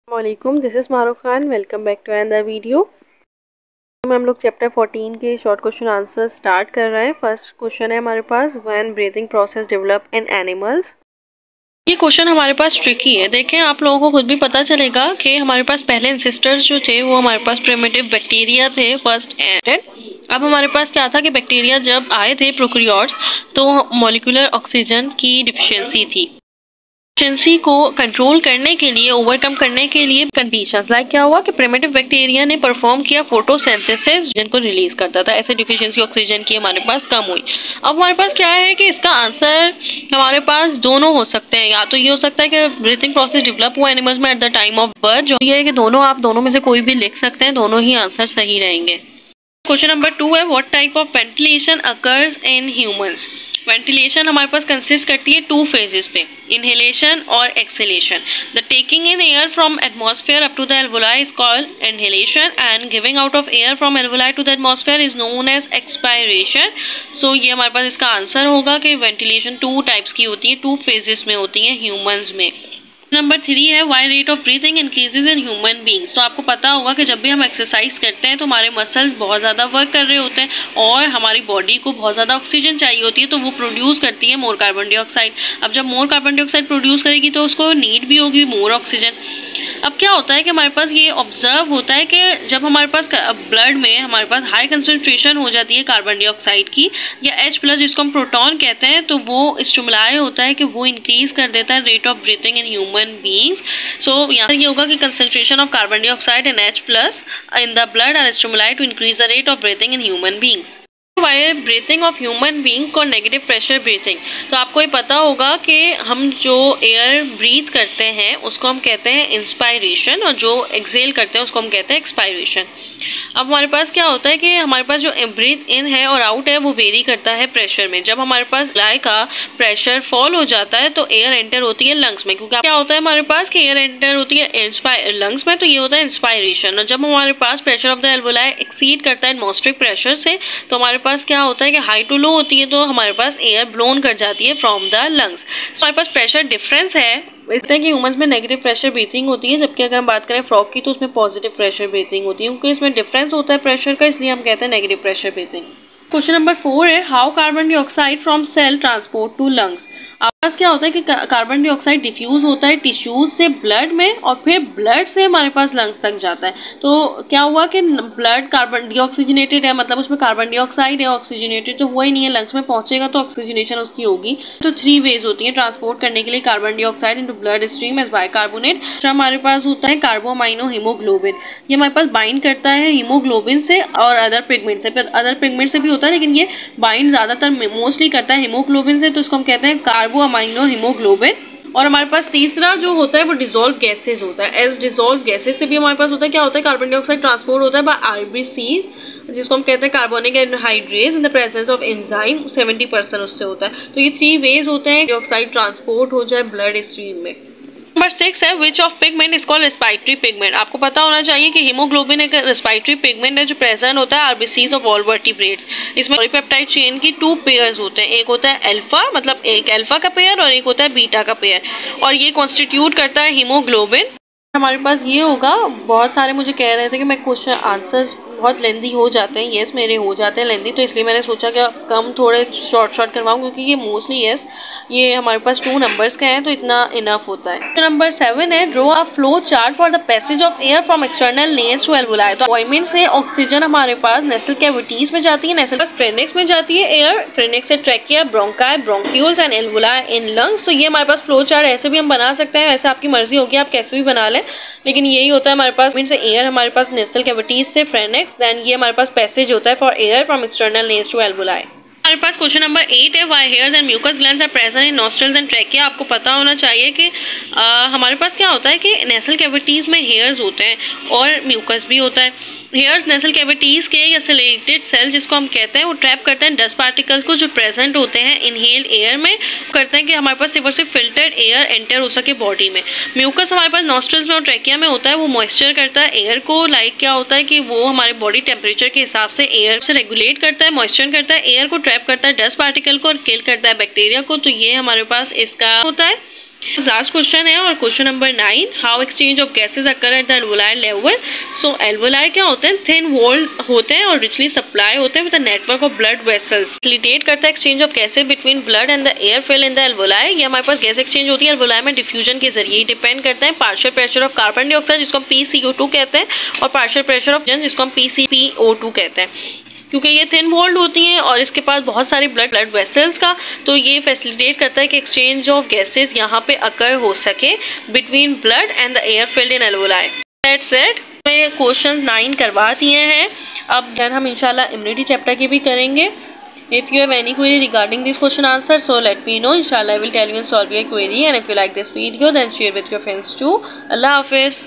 वालेकुम, this is Maroof Khan. Welcome back to another video में हम लोग चैप्टर 14 के शॉर्ट क्वेश्चन आंसर स्टार्ट कर रहे हैं। फर्स्ट क्वेश्चन है हमारे पास, when breathing process develop in animals. ये क्वेश्चन हमारे पास ट्रिकी है। देखें, आप लोगों को खुद भी पता चलेगा कि हमारे पास पहले एंसेस्टर्स जो थे वो हमारे पास प्रिमिटिव बैक्टीरिया थे फर्स्ट एंड। अब हमारे पास क्या था कि बैक्टीरिया जब आए थे प्रोकैरियोट्स तो मॉलिक्यूलर ऑक्सीजन की डिफिशियंसी थी। डिफिशियंसी को कंट्रोल करने के लिए, ओवरकम करने के लिए कंडीशंस लाइक क्या हुआ कि प्रिमिटिव बैक्टीरिया ने परफॉर्म किया फोटोसिंथेसिस जिनको रिलीज करता था। ऐसे डिफिशियंसी ऑक्सीजन की हमारे पास कम हुई। अब हमारे पास क्या है कि इसका आंसर हमारे पास दोनों हो सकते हैं। या तो ये हो सकता है कि ब्रीथिंग प्रोसेस डेवलप हुआ एनिमल्स में at the time of birth, जो ये है कि दोनों, आप दोनों में से कोई भी लिख सकते हैं, दोनों ही आंसर सही रहेंगे। क्वेश्चन नंबर 2 है, what type of ventilation occurs in humans. Ventilation हमारे पास कंसिस्ट करती है 2 फेजेस पे, इनहेलेशन और exhalation. The taking in air from atmosphere up to the alveoli is called inhalation and giving out of air from alveoli to the atmosphere is known as expiration. So ये हमारे पास इसका answer होगा कि ventilation 2 types की होती है, 2 phases में होती है ह्यूमंस में। नंबर 3 है, why rate of breathing increases in human beings. तो आपको पता होगा कि जब भी हम एक्सरसाइज करते हैं तो हमारे मसल्स बहुत ज़्यादा वर्क कर रहे होते हैं और हमारी बॉडी को बहुत ज़्यादा ऑक्सीजन चाहिए होती है, तो वो प्रोड्यूस करती है मोर कार्बन डाइऑक्साइड। अब जब मोर कार्बन डाइऑक्साइड प्रोड्यूस करेगी तो उसको नीड भी होगी मोर ऑक्सीजन। अब क्या होता है कि हमारे पास ये ऑब्जर्व होता है कि जब हमारे पास ब्लड में हमारे पास हाई कंसंट्रेशन हो जाती है कार्बन डाइऑक्साइड की या H+ जिसको हम प्रोटॉन कहते हैं, तो वो स्टिमुलाई होता है कि वो इंक्रीज कर देता है rate of breathing in human beings. So यहाँ ये होगा कि concentration of carbon dioxide in H+ in the blood are stimuli to increase the rate of breathing in human beings. Why breathing of human being को negative pressure breathing. तो आपको ये पता होगा कि हम जो एयर ब्रीथ करते हैं उसको हम कहते हैं इंस्पायरेशन और जो एक्सेल करते हैं उसको हम कहते हैं एक्सपायरेशन। अब हमारे पास क्या होता है कि हमारे पास जो ब्रीथ इन है और आउट है वो वेरी करता है प्रेशर में। जब हमारे पास लाइ का प्रेशर फॉल हो जाता है तो एयर एंटर होती है लंग्स में, क्योंकि क्या होता है हमारे पास कि एयर एंटर होती है लंग्स में, तो ये होता है इंस्पायरेशन। और जब हमारे पास pressure of the alveoli exceed करता है एटमॉस्फेरिक प्रेशर से, तो हमारे पास क्या होता है कि हाई टू लो होती है, तो हमारे पास एयर ब्लोन कर जाती है फ्रॉम द लंग्स। तो हमारे पास प्रेशर डिफरेंस है। इस तरह की ह्यूमंस में नेगेटिव प्रेशर ब्रीथिंग होती है, जबकि अगर हम बात करें फ्रॉग की तो उसमें पॉजिटिव प्रेशर ब्रीथिंग होती है, क्योंकि इसमें डिफरेंस होता है प्रेशर का, इसलिए हम कहते हैं negative pressure breathing. Question number 4 है, how carbon dioxide from cell transport to lungs. आपके पास क्या होता है कि कार्बन डाइऑक्साइड डिफ्यूज होता है टिश्यूज से ब्लड में और फिर ब्लड से हमारे पास लंग्स तक जाता है। तो क्या हुआ कि ब्लड कार्बन डीऑक्सीजनेटेड है, मतलब उसमें कार्बन डाइऑक्साइड है, ऑक्सीजनेटेड तो हुआ ही नहीं है, लंग्स में पहुंचेगा तो ऑक्सीजनेशन उसकी होगी। तो 3 वेज होती है ट्रांसपोर्ट करने के लिए carbon dioxide into blood stream as bicarbonate. हमारे पास होता है कार्बोमाइनो हीमोग्लोबिन, ये हमारे पास बाइंड करता है हीमोग्लोबिन से और अदर पिगमेंट से। अदर पिगमेंट से भी होता है लेकिन ये बाइंड ज्यादातर मोस्टली करता है हीमोग्लोबिन से, तो इसको हम कहते हैं कार्बोअमाइनो हीमोग्लोबिन। और हमारे पास तीसरा जो होता है वो डिसॉल्व गैसेस होता है। एज डिसॉल्व गैसेस से भी हमारे पास होता है, क्या होता है, कार्बन डाइऑक्साइड ट्रांसपोर्ट होता है बाय RBCs, जिसको हम कहते हैं carbonic anhydrase in the presence of enzyme. 70% उससे होता है। तो ये 3 वेज होते हैं डाइऑक्साइड ट्रांसपोर्ट हो जाए ब्लड स्ट्रीम में। नंबर 6 है, which of pigment is called respiratory pigment. आपको पता होना चाहिए कि हीमोग्लोबिन एक रेस्पिरेटरी पिगमेंट है जो प्रेजेंट होता है RBCs ऑफ ऑल वर्टिब्रेट्स। इसमें पॉलीपेप्टाइड चेन की 2 पेयर्स होते हैं, एक होता है अल्फा, मतलब एक अल्फा का पेयर, और एक होता है बीटा का पेयर, और ये कॉन्स्टिट्यूट करता है हीमोग्लोबिन। हमारे पास ये होगा, बहुत सारे मुझे कह रहे थे कि मैं क्वेश्चन आंसर्स बहुत लेंदी हो जाते हैं। यस, मेरे हो जाते हैं लेंदी, तो इसलिए मैंने सोचा कि कम थोड़े शॉर्ट करवाऊँ, क्योंकि ये मोस्टली यस ये हमारे पास 2 नंबर्स का है तो इतना इनफ होता है। नंबर 7 है, draw a flow chart for the passage of air from external nares to alveoli. तो ऑयमेंट से ऑक्सीजन हमारे पास नेसल कैविटीज में जाती है, नेसल फ्रेनेक्स में जाती है एयर, फ्रेनेक्स से trachea, bronchi, bronchioles and alveoli in lungs. तो ये हमारे पास फ्लो चार्ट ऐसे भी हम बना सकते हैं, वैसे आपकी मर्जी होगी आप कैसे भी बना लें, लेकिन यही होता है हमारे पास से एयर हमारे पास नेसल कैविटीज से फ्रेनेक्स, देन ये हमारे पास पैसेज होता है for air from external nares to alveoli. हमारे पास क्वेश्चन नंबर 8 है, why hairs and mucus glands are present in nostrils and trachea. आपको पता होना चाहिए कि हमारे पास क्या होता है कि नेसल कैविटीज में हेयर्स होते हैं और म्यूकस भी होता है। हेयर्स नेसल कैविटीज के या सिलेटेड सेल जिसको हम कहते हैं वो ट्रैप करते हैं डस्ट पार्टिकल्स को जो प्रेजेंट होते हैं इनहेल एयर में, करते हैं कि हमारे पास सिर्फ और सिर्फ फिल्टर्ड एयर एंटर हो सके बॉडी में। म्यूकस हमारे पास नॉस्ट्रल्स में और ट्रैकिया में होता है, वो मॉइस्चर करता है एयर को, लाइक क्या होता है कि वो हमारे बॉडी टेम्परेचर के हिसाब से एयर से रेगुलेट करता है, मॉइस्चर करता है, एयर को ट्रैप करता है डस्ट पार्टिकल को और किल करता है बैक्टीरिया को। तो ये हमारे पास इसका होता है। लास्ट क्वेश्चन है और question number 9, how exchange of gases occur at the alveoli level. So alveoli क्या होते हैं, थिन वॉल होते हैं और रिचली सप्लाई होते हैं with a network of blood vessels. Facilitate करता है exchange of gases between blood and the air fill in the alveoli. ये हमारे पास गैस एक्सचेंज होती है एल्वोलाई में डिफ्यूजन के जरिए। डिपेंड करता है partial pressure of carbon dioxide जिसको हम PCO2 कहते हैं और पार्शियल प्रेशर ऑफ जिसको हम PCPO2 कहते हैं। क्योंकि ये थिन वॉल्ड होती हैं और इसके पास बहुत सारी ब्लड वेसल्स का, तो ये फैसिलिटेट करता है कि एक्सचेंज ऑफ गैसेस यहाँ पे अकर हो सके between blood and the air filled in alveoli. That's it. मैं क्वेश्चन 9 करवा दिए हैं। अब हम इंशाल्लाह इम्यूनिटी चैप्टर की भी करेंगे। If you have any query regarding this question answer, so let me know. Inshallah I will tell you and solve your query. And if you like this video, then share with your friends too. Allah Hafiz.